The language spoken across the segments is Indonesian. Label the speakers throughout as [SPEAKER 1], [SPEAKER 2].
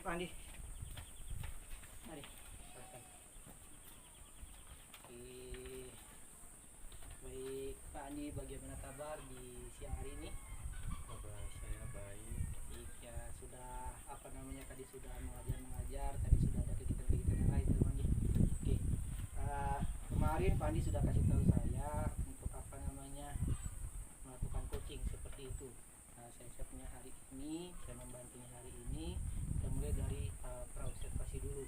[SPEAKER 1] Pak Andi. Mari, silakan. Baik Pak Andi, bagaimana kabar di siang hari ini?
[SPEAKER 2] Kabar saya baik.
[SPEAKER 1] Baik ya, sudah tadi sudah mengajar, tadi sudah ada kegiatan-kegiatan yang lain Pak Andi. Oke, kemarin Pak Andi sudah kasih tahu saya untuk melakukan coaching seperti itu. Saya punya hari ini, saya membantunya hari ini. Kita mulai dari praobservasi dulu.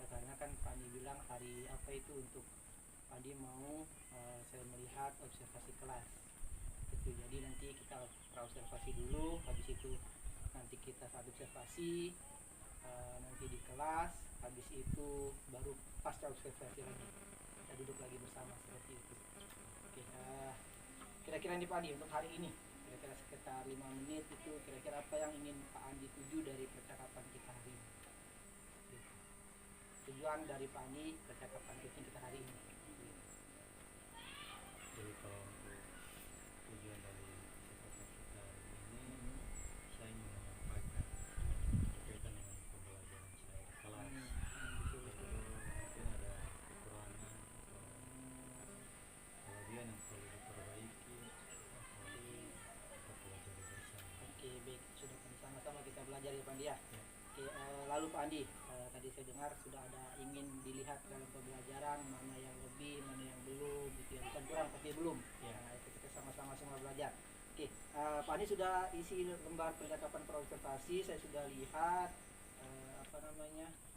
[SPEAKER 1] Karena kan Pak Andi bilang hari apa itu untuk Pak Andi mau saya melihat observasi kelas. Gitu. Jadi nanti kita praobservasi dulu, habis itu nanti kita saat observasi, nanti di kelas, habis itu baru pasca observasi lagi kita duduk lagi bersama seperti itu. Oke, kira-kira nih Pak Andi untuk hari ini, kira-kira sekitar 5 menit itu, kira-kira apa yang ingin Pak Andi tuju dari percakapan kita hari ini? Oke. Tujuan dari Pak Andi percakapan kita hari ini.
[SPEAKER 2] Jadi kalau untuk tujuan dari percakapan kita hari ini, saya ingin menyampaikan berkaitan dengan pembelajaran saya di kelas.
[SPEAKER 1] Betul.
[SPEAKER 2] Mungkin ada kekurangan atau kelebihan yang perlu diperbaiki atau kita pelajari bersama.
[SPEAKER 1] Oke, baik, sudah sama-sama kita belajar ya Pak Andi ya.
[SPEAKER 2] Ya.
[SPEAKER 1] Oke, lalu Pak Andi, tadi saya dengar sudah ada ingin dilihat dalam pembelajaran mana yang lebih, mana yang belum, gitu ya. Bukan kurang tapi belum.
[SPEAKER 2] Ya.
[SPEAKER 1] Itu kita sama-sama semua belajar. Oke, Pak Andi sudah isi lembar percakapan praobservasi, saya sudah lihat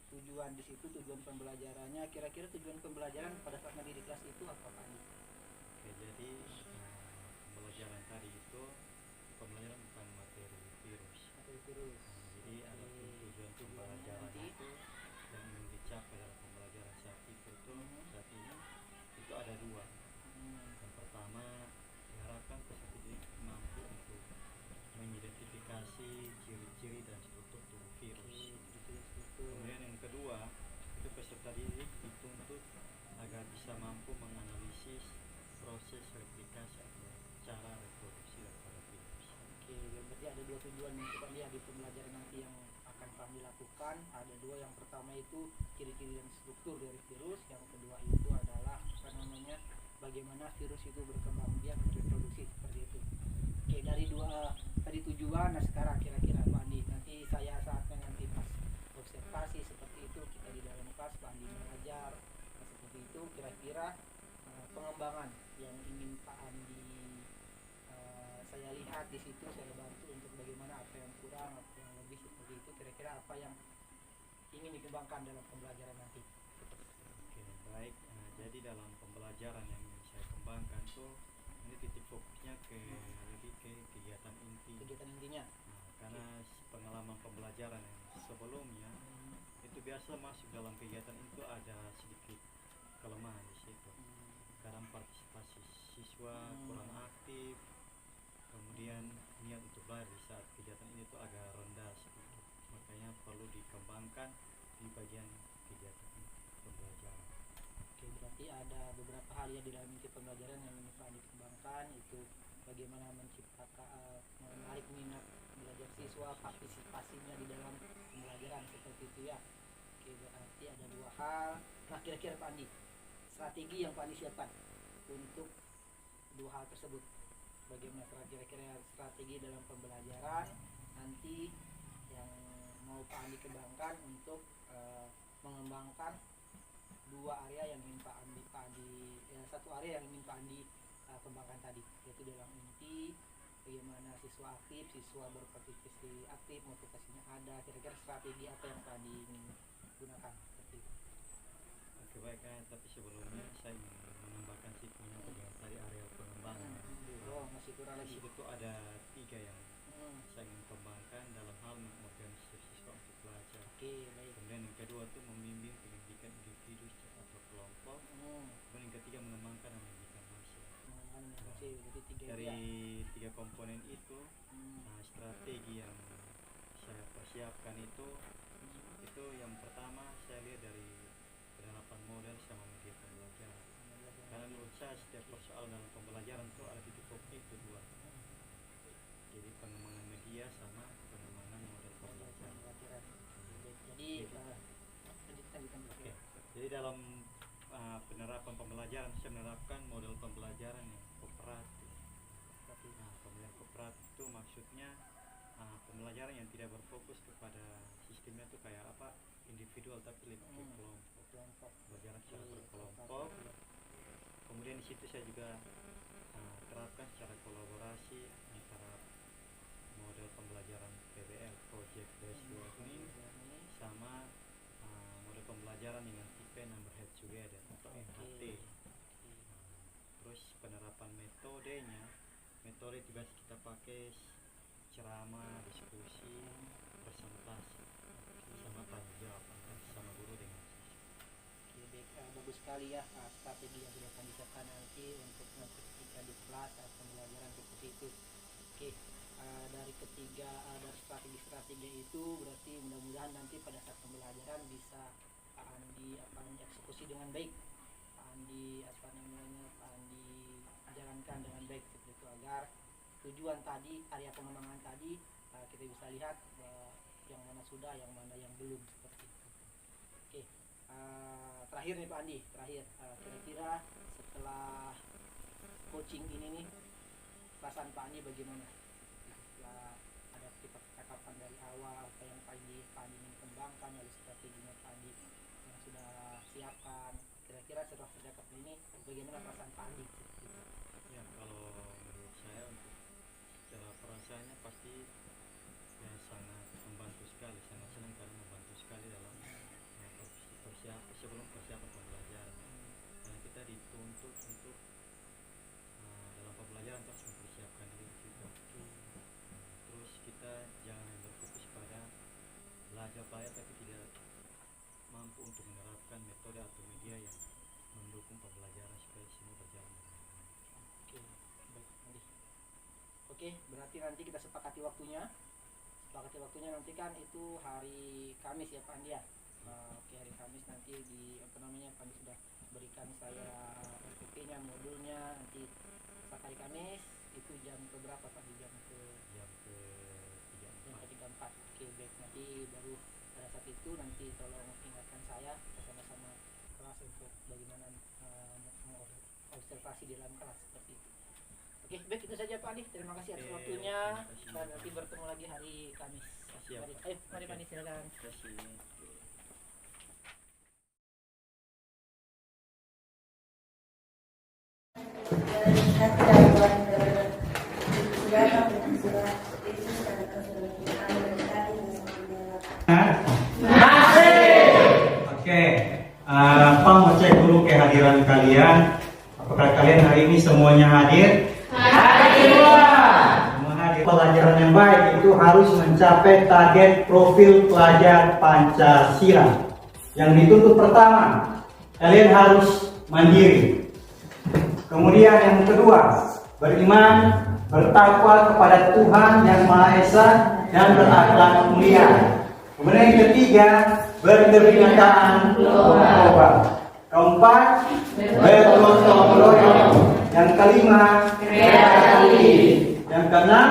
[SPEAKER 1] tujuan di situ, tujuan pembelajarannya. Kira-kira tujuan pembelajaran pada saat nanti di kelas itu apa Pak Andi?
[SPEAKER 2] Oke, jadi pembelajaran tadi itu pembelajaran tentang materi virus.
[SPEAKER 1] Materi virus.
[SPEAKER 2] Jadi ada tujuan pembelajaran itu yang ingin dicapai dalam pembelajaran saat ini itu ada dua. Yang pertama, diharapkan peserta didik mampu untuk mengidentifikasi ciri-ciri dan struktur tubuh virus. Kemudian yang kedua, itu peserta didik dituntut agar bisa mampu menganalisis proses replikasi atau cara reproduksi daripada virus.
[SPEAKER 1] Oke, berarti ada dua tujuan yang kita lihat di pembelajaran nanti yang akan kami lakukan. Ada dua, yang pertama itu ciri-ciri dan struktur dari virus, yang kedua itu adalah bagaimana virus itu berkembang biak dan reproduksi seperti itu. Oke, dari dua tadi tujuan, nah sekarang kira-kira Pak Andi, nanti saya saatnya nanti pas observasi seperti itu, kita di dalam kelas Pak Andi mengajar, seperti itu, kira-kira pengembangan yang ingin Pak Andi saya lihat di situ, saya bantu untuk bagaimana apa yang kurang, apa yang lebih seperti itu, kira-kira apa yang ingin dikembangkan dalam pembelajaran nanti.
[SPEAKER 2] Oke, baik. Jadi dalam pembelajaran yang ingin saya kembangkan tuh ini titik fokusnya lebih ke kegiatan inti.
[SPEAKER 1] Kegiatan intinya.
[SPEAKER 2] Karena pengalaman pembelajaran yang sebelumnya itu biasa masuk dalam kegiatan itu ada sedikit kelemahan di situ. Kadang partisipasi siswa kurang aktif, kemudian niat untuk belajar di saat kegiatan ini tuh agak rendah sedikit. Makanya perlu dikembangkan di bagian kegiatan inti pembelajaran.
[SPEAKER 1] Oke, berarti ada beberapa hal ya di dalam inti pembelajaran yang ingin Pak Andi kembangkan, itu bagaimana menciptakan menarik minat belajar siswa, partisipasinya di dalam pembelajaran seperti itu ya. Oke, berarti ada dua hal. Nah, kira-kira Pak Andi, strategi yang Pak Andi siapkan untuk dua hal tersebut, bagaimana kira-kira strategi dalam pembelajaran nanti yang mau Pak Andi kembangkan untuk mengembangkan dua area yang ingin satu area yang ingin Pak Andi kembangkan tadi, yaitu dalam inti bagaimana siswa aktif, siswa berpartisipasi aktif, motivasinya ada, kira-kira strategi apa yang Pak Andi ingin gunakan seperti itu.
[SPEAKER 2] Oke, baik, tapi sebelumnya saya ingin menambahkan sih punya bagian tadi area pengembangan.
[SPEAKER 1] Masih kurang lagi.
[SPEAKER 2] Di situ ada 3 yang saya ingin kembangkan dalam hal mengorganisasi siswa untuk belajar.
[SPEAKER 1] Oke, baik.
[SPEAKER 2] Kemudian yang kedua itu membimbing pendidikan individu atau kelompok. Kemudian yang ketiga mengembangkan dan mendidikan manusia. Dari 3 komponen itu, strategi yang saya persiapkan itu yang pertama saya lihat dari penerapan model sama media pembelajaran. Karena menurut saya setiap persoalan dalam pembelajaran itu ada titik fokus itu dua. Jadi pengembangan media sama pengembangan model pembelajaran. saya menerapkan model pembelajaran yang kooperatif. Nah, pembelajaran kooperatif itu maksudnya pembelajaran yang tidak berfokus kepada sistemnya itu kayak apa, individual, tapi lebih ke kelompok, pembelajaran secara berkelompok. Kemudian di situ saya juga terapkan secara kolaborasi antara model pembelajaran PBL, Project Based Learning, sama model pembelajaran dengan tipe Number Head Together atau NHT. Terus penerapan metode juga kita pakai ceramah, diskusi, presentasi, sama tanya jawab sama guru dengan siswa.
[SPEAKER 1] Baik, bagus sekali ya strategi yang sudah disiapkan nanti untuk ketika di kelas pembelajaran seperti itu. Oke, dari ketiga dari strategi itu berarti mudah-mudahan nanti pada saat pembelajaran bisa dieksekusi dengan baik, dijalankan dengan baik seperti itu, agar tujuan tadi, area pengembangan tadi kita bisa lihat yang mana sudah, yang mana yang belum, seperti itu. Oke, terakhir nih Pak Andi, kira-kira setelah coaching ini nih, perasaan Pak Andi bagaimana? Setelah ada percakapan dari awal, apa yang Pak Andi ingin kembangkan, lalu strateginya Pak Andi yang sudah siapkan, kira-kira setelah percakapan ini bagaimana perasaan Pak Andi?
[SPEAKER 2] Ya, kalau menurut saya untuk secara perasaannya pasti ya sangat membantu sekali, sangat senang karena membantu sekali dalam sebelum persiapan pembelajaran. Karena kita dituntut untuk dalam pembelajaran terus mempersiapkan diri juga. Terus kita jangan berfokus pada belajar tapi tidak mampu untuk menerapkan metode atau media yang mendukung pembelajaran supaya semua berjalan dengan baik.
[SPEAKER 1] Oke, baik Andi. Oke, berarti nanti kita sepakati waktunya nanti kan itu hari Kamis ya Pak Andi ya. Oke, hari Kamis nanti Pak Andi sudah berikan saya SOP-nya, modulnya, nanti saat hari Kamis itu jam ke berapa Pak? Jam ke 3.4. Oke, baik, nanti baru pada saat itu nanti tolong ingatkan saya, kita sama-sama kelas untuk bagaimana observasi di dalam kelas seperti itu. Oke, baik, itu saja Pak Andi. Terima kasih atas waktunya. Dan nanti bertemu lagi hari Kamis. Mari Pak Andi, silakan.
[SPEAKER 3] Oke, Pak mau cek dulu kehadiran kalian. Apakah kalian hari ini semuanya hadir? Hadir. Semua hadir. Pelajaran yang baik itu harus mencapai target profil pelajar Pancasila. Yang dituntut pertama, kalian harus mandiri. Kemudian yang kedua, beriman, bertakwa kepada Tuhan Yang Maha Esa dan berakhlak mulia. Kemudian yang ketiga, berkebinekaan global. Keempat, bergotong royong. Yang kelima, kreatif. Yang keenam,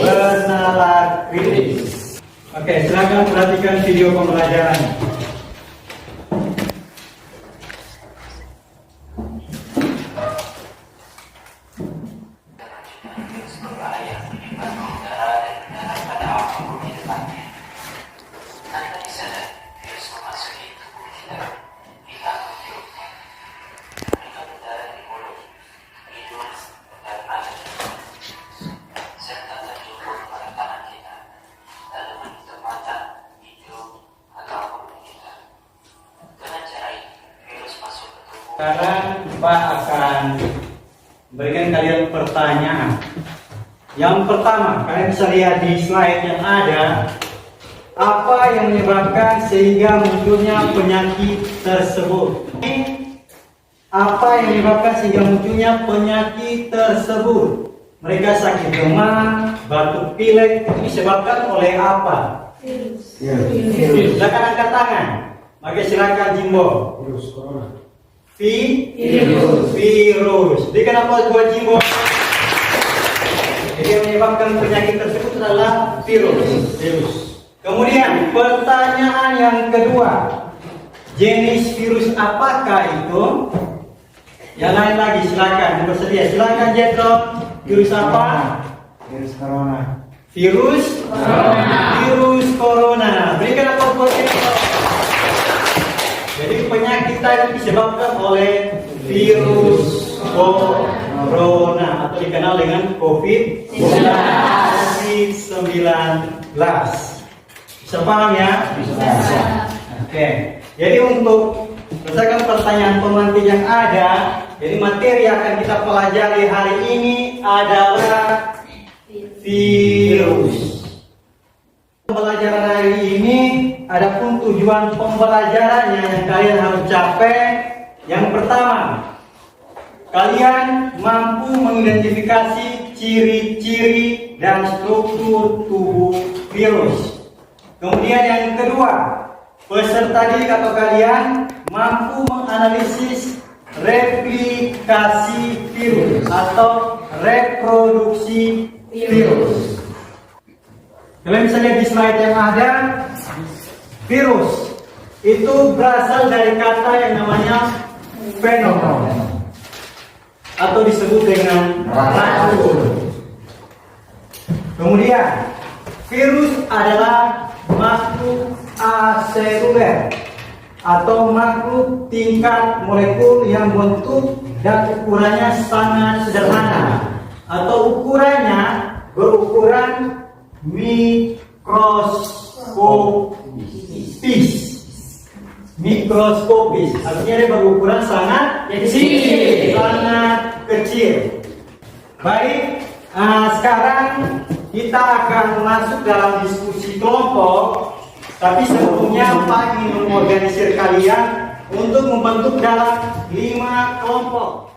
[SPEAKER 3] bernalar kritis. Oke, silakan perhatikan video pembelajaran. Sekarang Pak akan berikan kalian pertanyaan. Yang pertama, kalian bisa lihat di slide yang ada, apa yang menyebabkan sehingga munculnya penyakit tersebut? Apa yang menyebabkan sehingga munculnya penyakit tersebut? Mereka sakit demam, batuk pilek, itu disebabkan oleh apa? Virus. Silakan angkat tangan. Maka silakan Jimbo. Virus corona. Virus. Jadi kenapa buat Jimbo? Jadi yang menyebabkan penyakit tersebut adalah virus. Kemudian pertanyaan yang kedua, jenis virus apakah itu? Yang lain lagi silakan yang bersedia. Silakan Jetro. Virus apa?
[SPEAKER 4] Virus corona.
[SPEAKER 3] Virus corona. Virus corona. Berikan aplaus kita. Jadi penyakit tadi disebabkan oleh virus corona atau dikenal dengan COVID-19. Bisa paham ya?
[SPEAKER 4] Bisa.
[SPEAKER 3] Oke. Jadi untuk berdasarkan pertanyaan pemantik yang ada, jadi materi yang akan kita pelajari hari ini adalah virus. Pembelajaran hari ini, adapun tujuan pembelajarannya yang kalian harus capai. Yang pertama, kalian mampu mengidentifikasi ciri-ciri dan struktur tubuh virus. Kemudian yang kedua, peserta didik atau kalian mampu menganalisis replikasi virus atau reproduksi virus. Kalian bisa lihat di slide yang ada, virus itu berasal dari kata yang namanya venom atau disebut dengan racun. Kemudian virus adalah makhluk aseluler atau makhluk tingkat molekul yang bentuk dan ukurannya sangat sederhana atau ukurannya berukuran mikroskopis, artinya dia berukuran sangat kecil. Baik, sekarang kita akan masuk dalam diskusi kelompok. Tapi sebelumnya Pak ingin mengorganisir kalian untuk membentuk dalam 5 kelompok.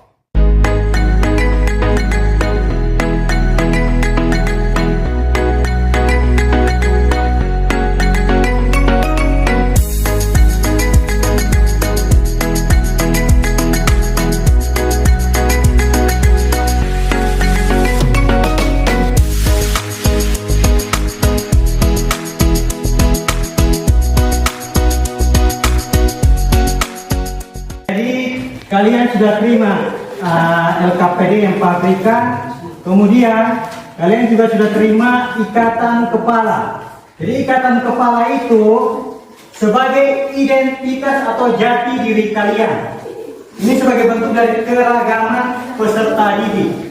[SPEAKER 3] Kalian sudah terima LKPD yang Pak berikan. Kemudian kalian juga sudah terima ikatan kepala. Jadi ikatan kepala itu sebagai identitas atau jati diri kalian. Ini sebagai bentuk dari keragaman peserta didik.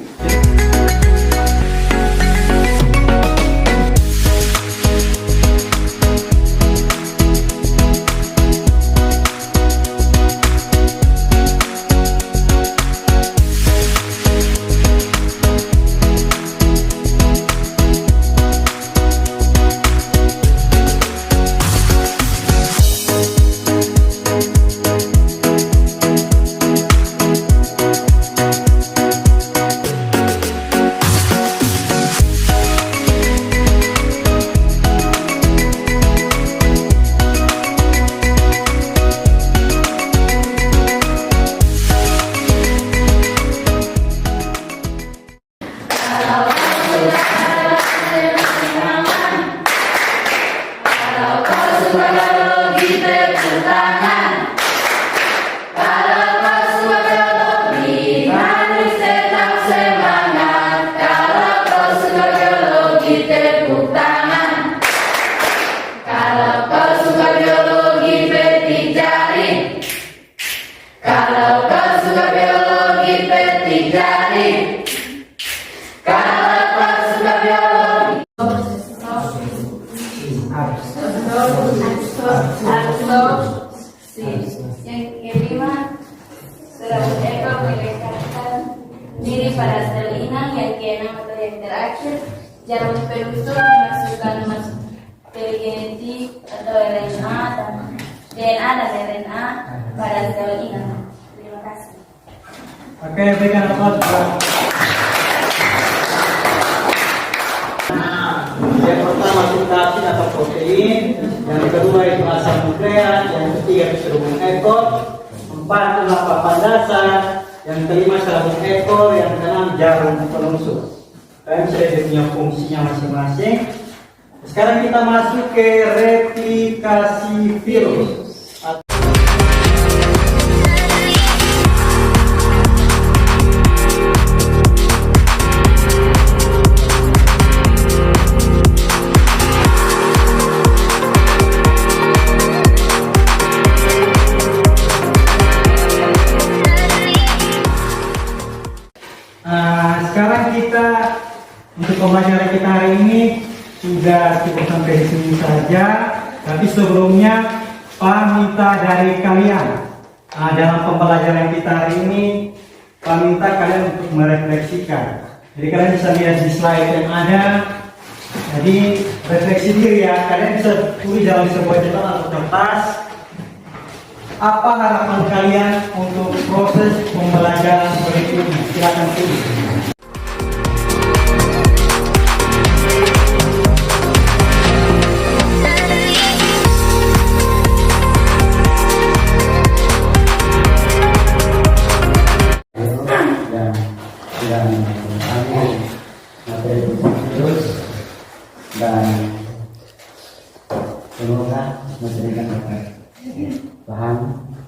[SPEAKER 5] Yang kelima, serabut ekor meletakkan diri pada sel inang. Yang keenam atau yang terakhir, jarum penusuk dimasukkan materi genetik atau RNA dan DNA dan RNA pada sel inang. Terima kasih.
[SPEAKER 3] Oke, berikan aplaus. Yang pertama substansi atau protein, yang kedua itu asam nukleat, yang ketiga itu serabut ekor, 4 adalah papan dasar, yang kelima serabut ekor, yang keenam jarum penusuk. Kalian sudah punya fungsinya masing-masing. Sekarang kita masuk ke replikasi virus. untuk pembelajaran kita hari ini sudah cukup sampai di sini saja. Tapi sebelumnya Pak minta dari kalian dalam pembelajaran kita hari ini, Pak minta kalian untuk merefleksikan. Jadi kalian bisa lihat di slide yang ada. Jadi refleksi diri ya, kalian bisa tulis dalam sebuah catatan atau kertas apa harapan kalian untuk proses pembelajaran berikutnya. Silakan tulis.
[SPEAKER 4] dan ambil materi terus dan semoga memberikan paham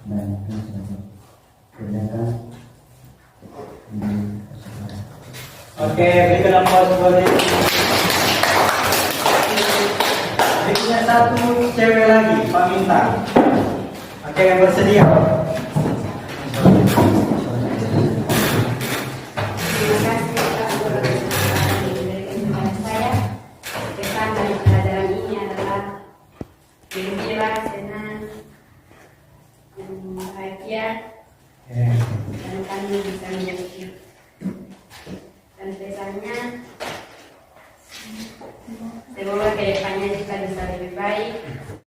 [SPEAKER 4] dan tindakan di sekolah.
[SPEAKER 3] Oke, berikan aplaus buat ini. Berikutnya satu cewek lagi, Pak Minta. Oke, yang bersedia.
[SPEAKER 5] Terima kasih Pak Guru yang diberikan kepada saya. Pesan dari pelajaran ini adalah gembira, senang, dan bahagia, dan kami bisa menjadi. Dan pesannya, semoga kedepannya kita bisa lebih baik.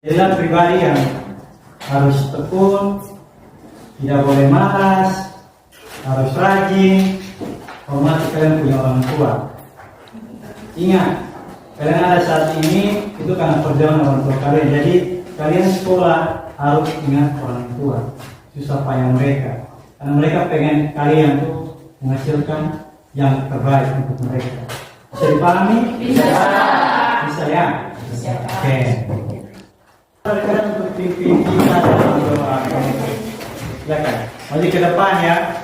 [SPEAKER 3] Jadilah pribadi yang harus tekun, tidak boleh malas, harus rajin, hormati kalian punya orang tua. Ingat, kalian ada saat ini itu karena perjuangan orang tua kalian. Jadi kalian sekolah harus ingat orang tua, susah payah mereka, karena mereka pengen kalian tuh menghasilkan yang terbaik untuk mereka. Bisa dipahami?
[SPEAKER 5] Bisa.
[SPEAKER 3] Bisa ya?
[SPEAKER 5] Bisa.
[SPEAKER 3] Oke. Kalian untuk pimpin kita dalam doa. Silakan. Maju ke depan ya.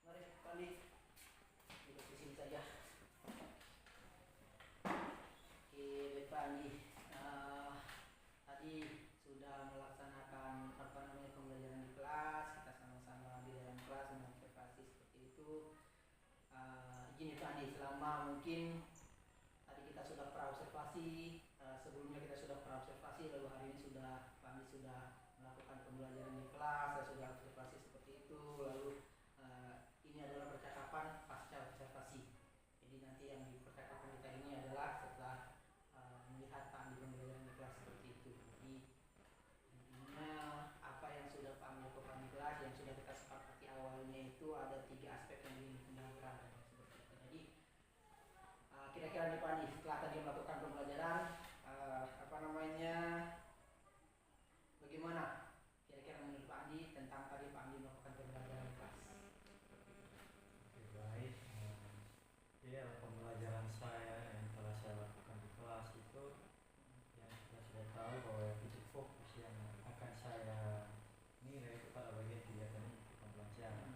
[SPEAKER 1] Mari kembali duduk di sini saja. Oke, baik Pak Andi. Tadi sudah melaksanakan pembelajaran di kelas. Kita sama-sama di dalam kelas mengobservasi seperti itu. Izin ya Pak Andi, selama mungkin tadi kita sudah praobservasi, sebelumnya kita sudah praobservasi, lalu hari ini Pak Andi sudah melakukan pembelajaran di kelas, saya sudah observasi seperti itu, lalu ini adalah percakapan pasca observasi. Jadi nanti yang di percakapan kita ini adalah setelah melihat Pak Andi pembelajaran di kelas seperti itu. Jadi intinya apa yang sudah Pak Andi lakukan di kelas, yang sudah kita sepakati awalnya itu ada 3 aspek yang ingin dikembangkan seperti itu. Jadi kira-kira nih Pak Andi setelah tadi melakukan pembelajaran bagaimana kira-kira menurut Pak Andi tentang tadi Pak Andi melakukan pembelajaran di kelas?
[SPEAKER 2] Baik, jadi pembelajaran saya yang telah saya lakukan di kelas itu yang kita sudah tahu bahwa titik fokus yang akan saya nilai itu pada bagian kegiatan itu pembelajaran.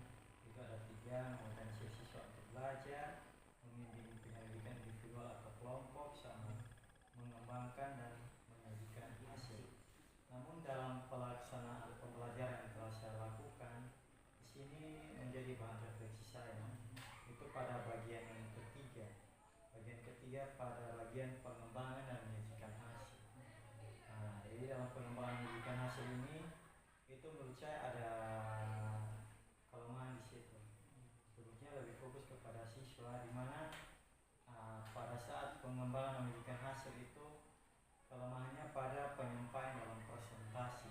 [SPEAKER 2] Itu ada 3, mengorganisasi siswa untuk belajar, membimbing penyelidikan individual atau kelompok, sama mengembangkan dan menyajikan hasil. Namun dalam pelaksanaan pembelajaran yang telah saya lakukan di sini menjadi bahan refleksi saya itu pada bagian yang ketiga. Bagian ketiga pada bagian pengembangan dan menyajikan hasil. Jadi dalam pengembangan dan menyajikan hasil ini itu menurut saya ada kelemahan di situ. Sebetulnya lebih fokus kepada siswa, di mana pada saat pengembangan dan menyajikan hasil itu kelemahannya pada penyampaian dalam presentasi.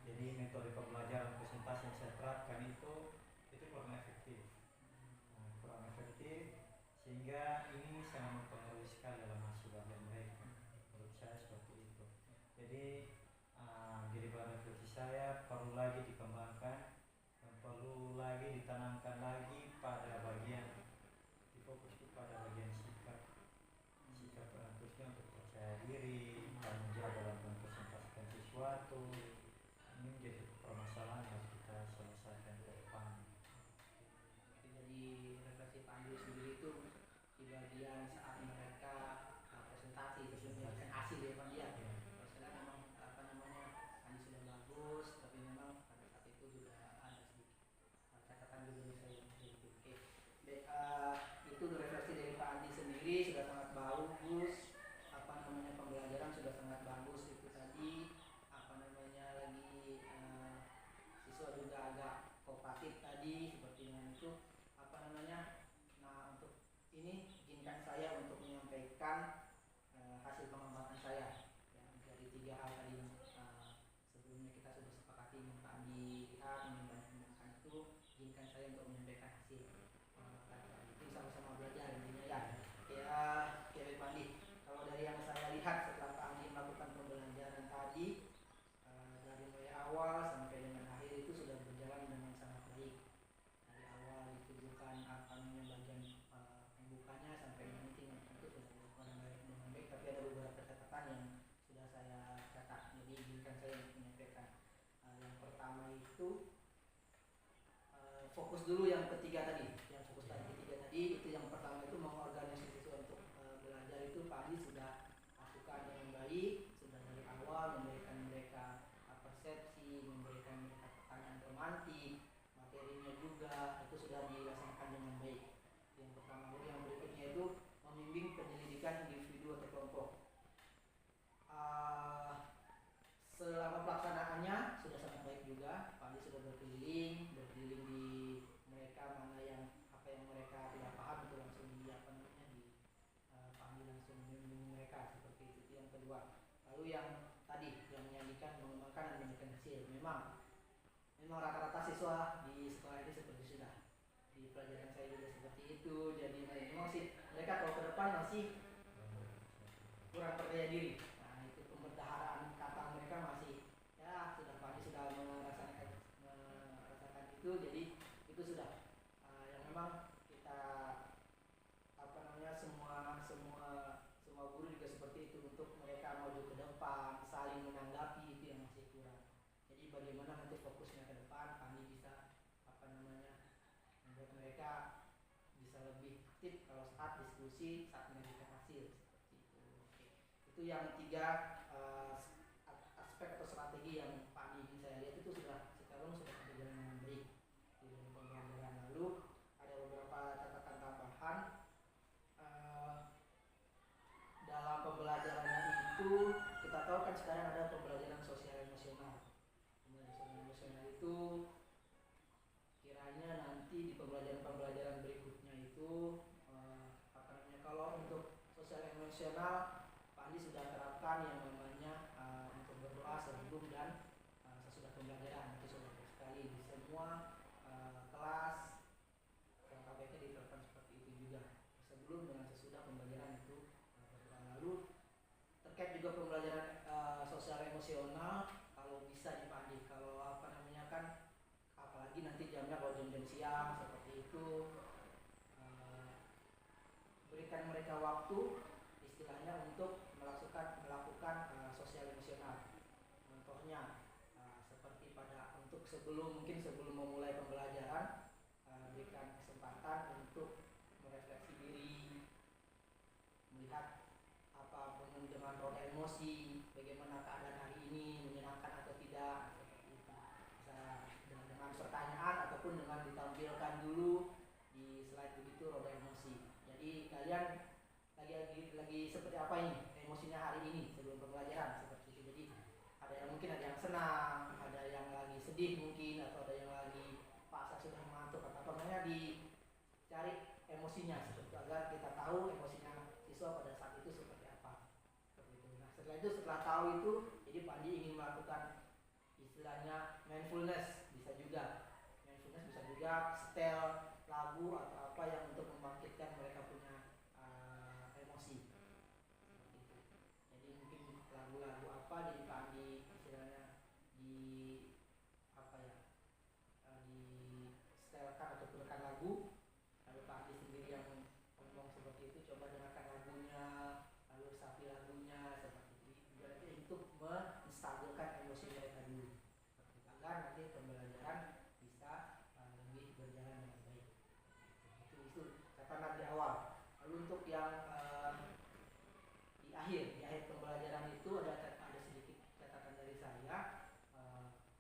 [SPEAKER 2] Jadi metode pembelajaran presentasi yang saya terapkan itu kurang efektif. Kurang efektif sehingga ini sangat mempengaruhi sekali dalam hasil belajar mereka. Menurut saya seperti itu. Jadi bahan refleksi saya perlu lagi dikembangkan dan perlu lagi ditanamkan lagi pada bagian difokus pada bagian sikap khususnya untuk percaya diri, tanggung jawab dalam mempresentasikan sesuatu. Ini menjadi permasalahan yang harus kita selesaikan.
[SPEAKER 1] dulu yang ketiga tadi, yang fokus tadi ketiga tadi itu yang pertama itu mengorganisasi siswa untuk belajar itu Pak Adi sudah lakukan dengan baik, sudah dari awal memberikan mereka persepsi, memberikan mereka pertanyaan romantik, materinya juga itu sudah dilaksanakan dengan baik. Yang pertama, yang berikutnya itu membimbing penyelidikan individu atau kelompok. Selama pelaksanaannya sudah sangat baik juga. Pak Adi sudah berkeliling di mereka mana yang apa yang mereka tidak paham itu langsung di apa namanya Pak Adi langsung membimbing mereka seperti itu. Yang kedua, lalu yang tadi yang menyanyikan, mengembangkan dan memberikan hasil. Memang rata-rata siswa di sekolah ini seperti sudah di pelajaran saya juga seperti itu. Jadi memang sih mereka kalau ke depan masih kurang percaya diri. Nah itu pembendaharaan kata mereka masih ya sudah Pak Adi sudah merasakan itu. Jadi itu sudah yang memang kita apa namanya semua guru juga seperti itu untuk mereka maju ke depan saling menanggapi itu yang masih kurang. Jadi bagaimana nanti fokusnya ke depan Pak Adi bisa apa namanya membuat mereka bisa lebih aktif kalau saat diskusi, saat memberikan hasil seperti itu. Oke. Itu yang tiga aspek atau strategi yang Pak Adi ingin saya lihat itu sekarang sudah berjalan dengan baik di dalam pembelajaran. Lalu ada beberapa catatan tambahan dalam pembelajarannya itu kita tahu kan sekarang ada pembelajaran sosial emosional. Pembelajaran emosional itu kiranya nanti di pembelajaran berikutnya itu apa namanya kalau untuk sosial emosional Pak Andi sudah terapkan yang namanya untuk berdoa sebelum dan sesudah pembelajaran itu sudah sekali di semua kelas dan KBK diterapkan seperti itu juga sebelum dan sesudah pembelajaran itu berdoa. Lalu terkait juga pembelajaran sosial emosional kalau bisa nih Pak Andi kalau apa namanya kan apalagi nanti jamnya kalau jam-jam siang seperti itu berikan mereka waktu istilahnya untuk melakukan sosial emosional. Contohnya seperti pada untuk sebelum memulai pembelajaran berikan kesempatan untuk merefleksi diri, melihat apa dengan roda emosi, bagaimana keadaan hari ini, menyenangkan atau tidak, seperti itu. Bisa dengan pertanyaan ataupun dengan ditampilkan dulu di slide begitu roda emosi. Jadi kalian lagi seperti apa ini emosinya hari ini sebelum pembelajaran seperti itu. Jadi ada yang mungkin ada yang senang, ada yang lagi sedih mungkin, atau ada yang lagi paksa sudah mengantuk atau apa namanya dicari emosinya seperti itu, agar kita tahu emosinya siswa pada saat itu seperti apa. Seperti itu. Nah setelah tahu itu, jadi Pak Andi ingin melakukan istilahnya mindfulness bisa juga setel lagu atau apa yang untuk membangkitkan mereka punya emosi. Jadi mungkin lagu-lagu apa jadi Pak Andi istilahnya di apa ya di setelkan atau putarkan lagu, lalu Pak Andi sendiri yang ngomong seperti itu, coba dengarkan lagunya, lalu resapi lagunya seperti itu. Berarti untuk menstabilkan emosi mereka dulu, agar nanti pembelajaran bisa lebih berjalan dengan baik. Itu catatan di awal. Lalu untuk yang di akhir pembelajaran itu ada sedikit catatan dari saya.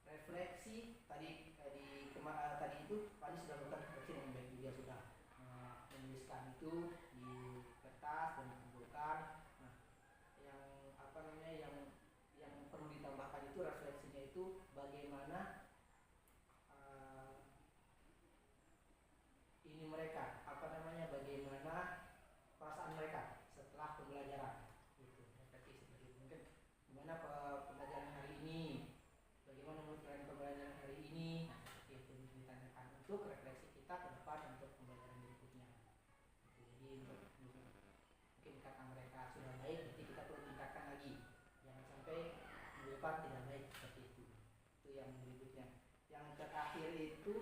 [SPEAKER 1] Refleksi tadi itu Pak Andi sudah melakukan refleksi dengan baik juga, sudah menuliskan itu di kertas dan dikumpulkan. Nah, yang apa namanya yang perlu ditambahkan itu refleksinya itu bagaimana ini mereka bagaimana perasaan mereka setelah pembelajaran itu refleksi seperti itu. Mungkin gimana pembelajaran hari ini, bagaimana menurut kalian pembelajaran hari ini, nah, itu ditanyakan untuk refleksi kita ke depan untuk pembelajaran berikutnya. Jadi mungkin kata mereka sudah baik, jadi kita perlu tingkatkan lagi, jangan sampai minggu depan tidak baik seperti itu. Itu yang berikutnya. Yang terakhir itu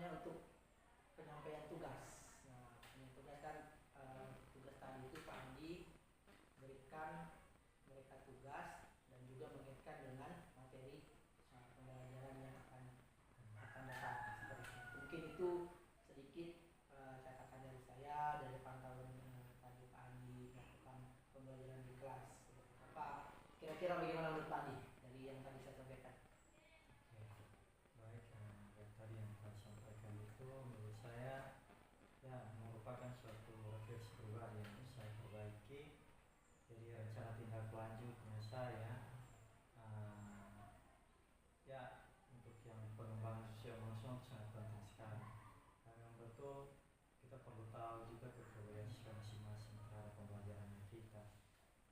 [SPEAKER 1] untuk penyampaian tugas. Nah, ini tugas kan tugas tadi itu Pak Andi berikan mereka tugas dan juga mengaitkan dengan materi pembelajaran yang akan
[SPEAKER 2] selanjutnya saya ya untuk yang pengembangan sosial emosional sangat penting sekali. Karena yang betul kita perlu tahu juga kepribadian siswa masing-masing terhadap pembelajaran kita.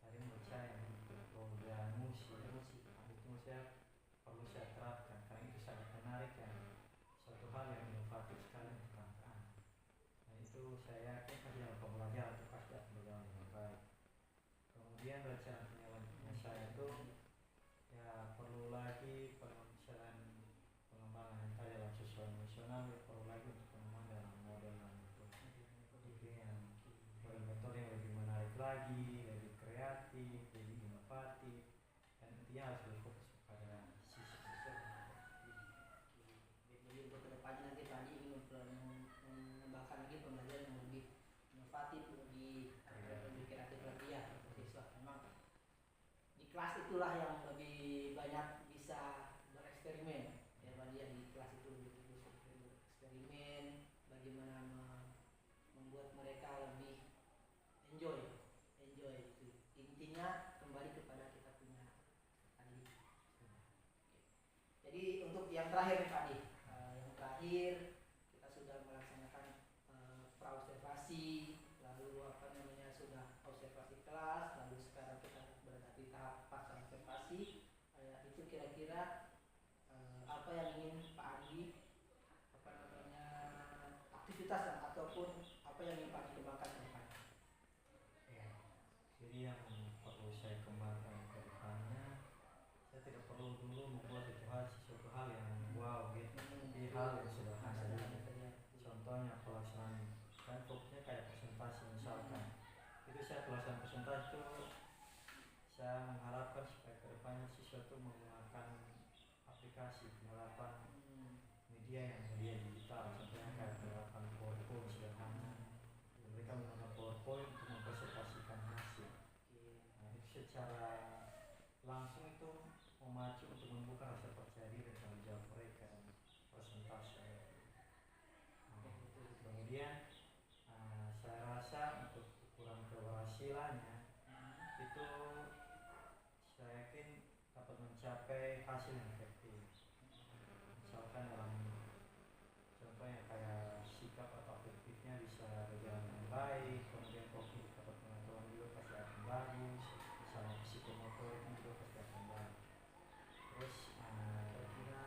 [SPEAKER 2] Tadi menurut saya kepribadian emosi itu saya perlu saya terapkan karena itu sangat menarik dan suatu hal yang inovatif sekali untuk anak-anak. Nah itu saya yakin pasti dalam pembelajaran itu pasti akan berjalan dengan baik. Kemudian rencana penyelanjutnya saya itu ya perlu lagi selain pengembangan yang tadi dalam sosial emosional, ya perlu lagi untuk pengembangan dalam model dan metode yang metode yang lebih menarik lagi, lebih kreatif, lebih inovatif, dan intinya harus berfokus pada sisi-sisi.
[SPEAKER 1] Jadi untuk kedepannya nanti tadi ingin mengembangkan lagi pembelajaran yang lebih inovatif, lebih kreatif lagi ya untuk siswa. Memang di kelas itulah yang lebih banyak bisa bereksperimen ya Pak dia, di kelas itu lebih bereksperimen bagaimana membuat mereka lebih enjoy itu intinya kembali kepada kita punya tadi. Jadi untuk yang terakhir nih Pak Di, yang terakhir kita sudah melaksanakan praobservasi, lalu sudah observasi kelas, lalu sekarang kita berada di tahap pasca observasi. Itu kira-kira apa yang ingin Pak Andi aktivitas ataupun apa yang ingin Pak Andi kembangkan ke depan?
[SPEAKER 2] Ya, jadi yang perlu saya kembangkan ke depannya, saya tidak perlu dulu membuat sesuatu hal yang wow gitu, tapi hal yang sederhana. Contohnya pelaksanaan kan fokusnya kayak presentasi misalkan, itu saya pelaksanaan presentasi itu saya mengharapkan supaya kedepannya siswa itu menggunakan aplikasi penerapan media yang media digital, contohnya kayak penerapan PowerPoint sederhana. Mereka menggunakan PowerPoint untuk mempresentasikan hasil. Nah, itu secara langsung itu memacu untuk membuka rasa percaya diri dan tanggung jawab mereka dan presentasi. Kemudian saya rasa untuk ukuran keberhasilannya itu saya yakin dapat mencapai hasil yang efektif. Misalkan dalam contohnya kayak sikap atau aktivitasnya bisa berjalan dengan baik, kemudian kognitif atau pengetahuan juga pasti akan bagus, misalnya psikomotor itu juga pasti akan baik. Terus
[SPEAKER 1] kira-kira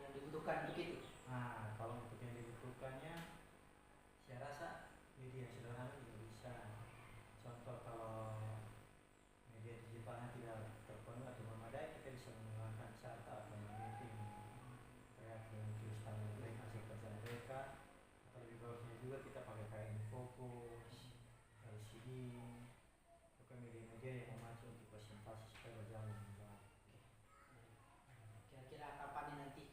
[SPEAKER 1] yang dibutuhkan begitu.
[SPEAKER 2] Nah, kalau untuk yang dibutuhkannya saya rasa media sederhana juga bisa. Contoh kalau media digitalnya tidak terpenuhi atau memadai, kita bisa menggunakan carta atau meeting kayak menulis tanggal mereka, hasil kerja mereka, atau lebih bagusnya juga kita pakai kayak Infocus, LCD, atau media-media yang memacu untuk presentasi supaya berjalan dengan baik.
[SPEAKER 1] Kira-kira kapan nih nanti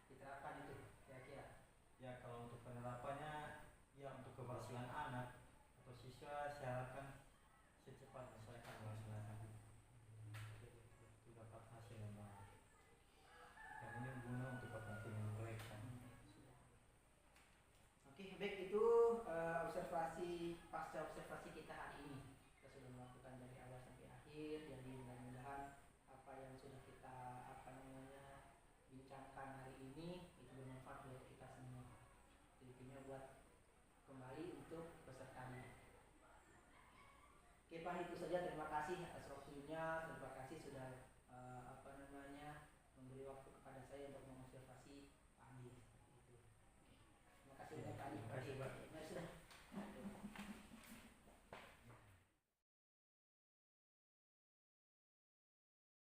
[SPEAKER 1] diterapkan itu kira-kira?
[SPEAKER 2] Ya kalau untuk penerapannya, ya untuk keberhasilan anak atau siswa saya harapkan secepatnya saya akan melaksanakan itu dapat hasil yang baik. Dan ini guna untuk kepentingan mereka.
[SPEAKER 1] Oke, baik itu observasi pasca observasi kita hari ini. Kita sudah melakukan dari awal sampai akhir. Jadi mudah-mudahan apa yang sudah kita bincangkan hari ini itu bermanfaat buat kita semua. Intinya buat kembali untuk peserta ini. Oke Pak, itu saja. Terima kasih atas waktunya. Terima kasih sudah memberi waktu kepada saya untuk